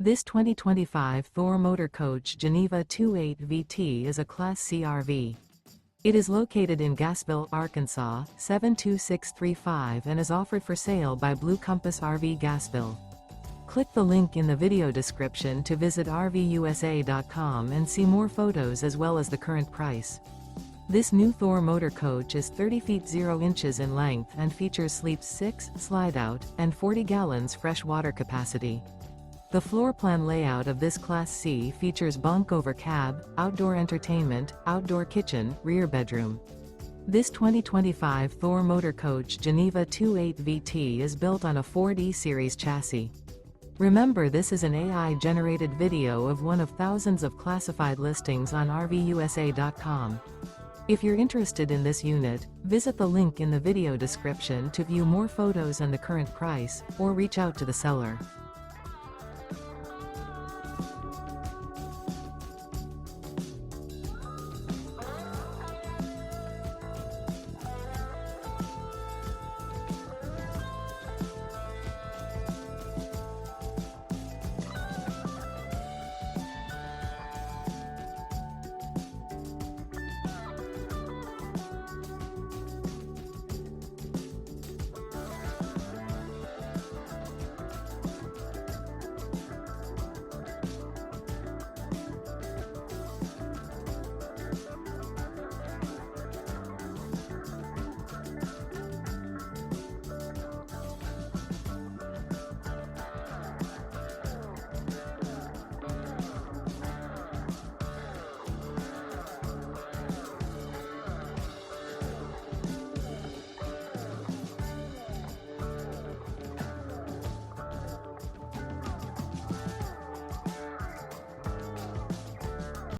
This 2025 Thor Motor Coach Geneva 28 VT is a Class C RV. It is located in Gassville, Arkansas, 72635 and is offered for sale by Blue Compass RV Gassville. Click the link in the video description to visit RVUSA.com and see more photos as well as the current price. This new Thor Motor Coach is 30 feet 0 inches in length and features sleeps 6, slide-out, and 40 gallons fresh water capacity. The floor plan layout of this Class C features bunk over cab, outdoor entertainment, outdoor kitchen, rear bedroom. This 2025 Thor Motor Coach Geneva 28 VT is built on a 4D series chassis. Remember, this is an AI-generated video of one of thousands of classified listings on RVUSA.com. If you're interested in this unit, visit the link in the video description to view more photos and the current price, or reach out to the seller.